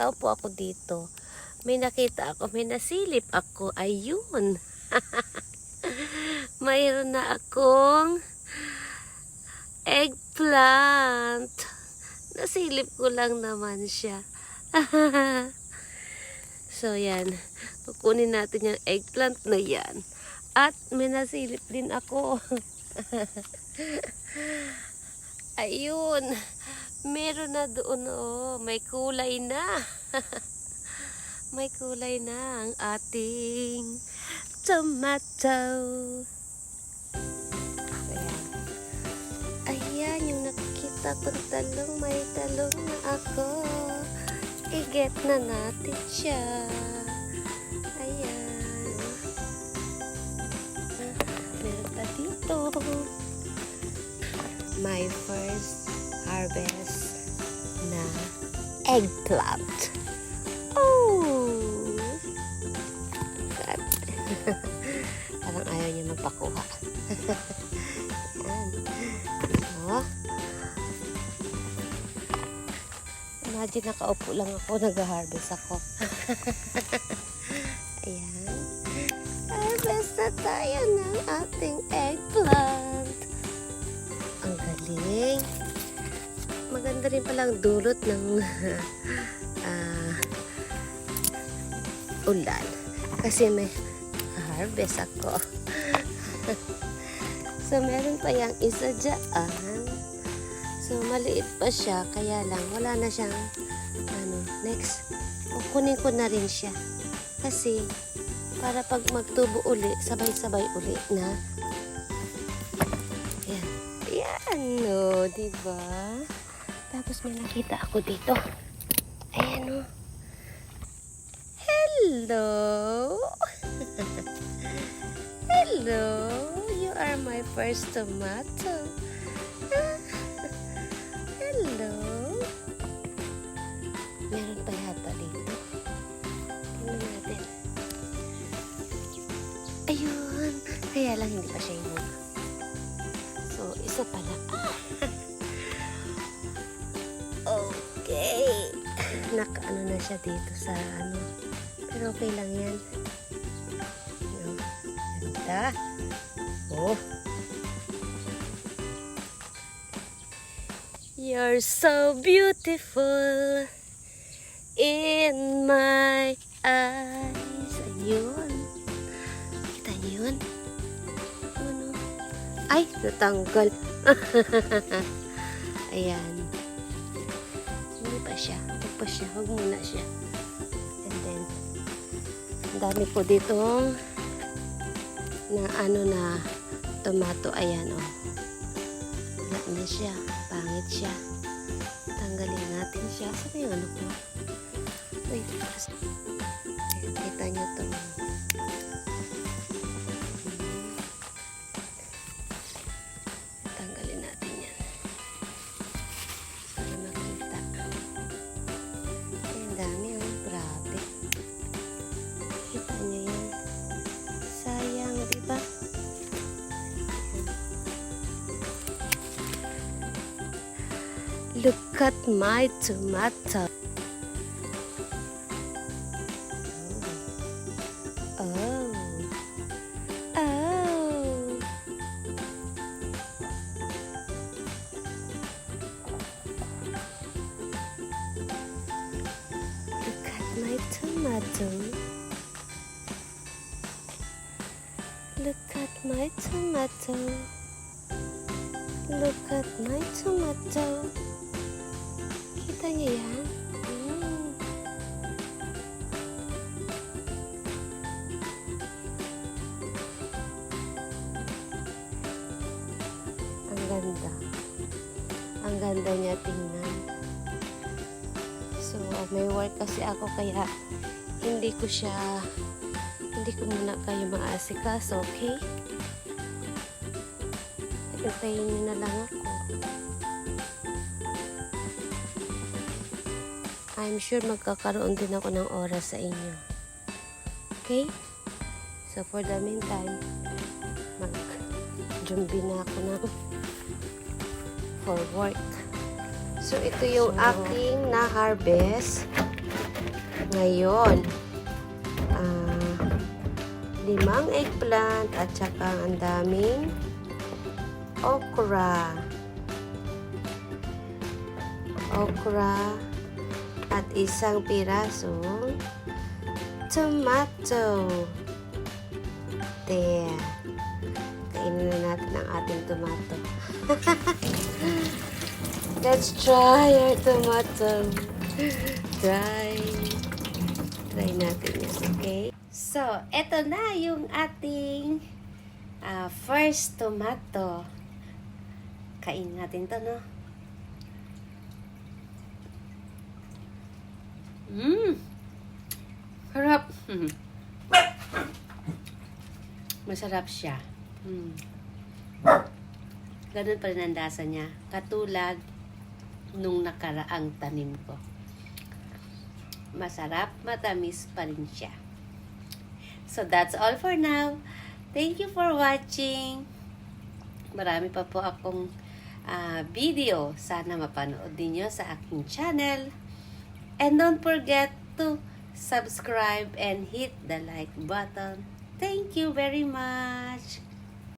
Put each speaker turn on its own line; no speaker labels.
Tao po ako dito. May nakita ako, may nasilip ako. Ayun. Mayroon na akong eggplant. Nasilip ko lang naman siya. So, yan. Kukunin natin yung eggplant na yan. At may nasilip din ako. Ayun. Meron na doon, oh. May kulay na. May kulay na ang ating tomato. Ayan, yung nakikita kong talong, may talong na ako. I-get na natin siya. Ayan. Meron pa dito. My first harvest na eggplant. Oh! God. Parang ayaw niya magpakuha. Ayan. So, imagine nakaupo lang ako, nag-harvest ako. Ayan. Harvest na tayo ng ating eggplant. Ang galing. Maganda rin palang dulot ng ulan. Kasi may harvest ako. So, meron pa yung isa dyan. So, maliit pa siya. Kaya lang, wala na siyang next. Kukunin ko na rin siya. Kasi, para pag magtubo uli, sabay-sabay uli na. Ayan. Ayan, no. Diba? Tapos may nakita ako dito. Ayan, no. Hello. Hello. You are my first tomato. Hello. Meron pa yata dito. Tingnan natin. Ayun. Kaya lang hindi pa siya yung so, isa pala. Okay. Nakaano na siya dito sa Pero okay lang yan. Ganda. Oh. You're so beautiful in my eyes. Ayun. Kita niyo yun? Ano? Ay, natanggal. Ayan. Hindi pa siya. Huwag pa siya. Huwag muna siya. And then, ang dami ko ditong na tomato. Ayan, oh. Wala na siya. Pangit siya. Tanggalin natin siya. Saan yung ano ko? Wait. Kita nyo to. Tanggalin natin yan. Para makita. Ay, ang dami, oh. Grabe. Kita nyo yan. Sayang, diba? Look at my tomato. Oh. Oh. Look at my tomato. Look at my tomato. Look at my tomato. Kita niyo yan? Ang ganda. Ang ganda niya tingnan. So, may work kasi ako kaya hindi ko muna kayo maasikas, okay? Hintayin niyo na lang ako. I'm sure magkakaroon din ako ng oras sa inyo. Okay? So, for the meantime, mag-jumbi na ako for work. So, ito yung aking na-harvest. Ngayon, 5 eggplant at saka ang daming okra. At isang pirasong tomato. There. Kainin na natin ang ating tomato. Let's try our tomato. Try natin yan, okay? So, eto na yung ating first tomato. Kainin natin to, no? Harap. Masarap siya. Ganun pa rin ang lasa niya. Katulad nung nakaraang tanim ko. Masarap, matamis pa rin siya. So, that's all for now. Thank you for watching. Marami pa po akong video. Sana mapanood ninyo sa aking channel. And don't forget to subscribe and hit the like button. Thank you very much.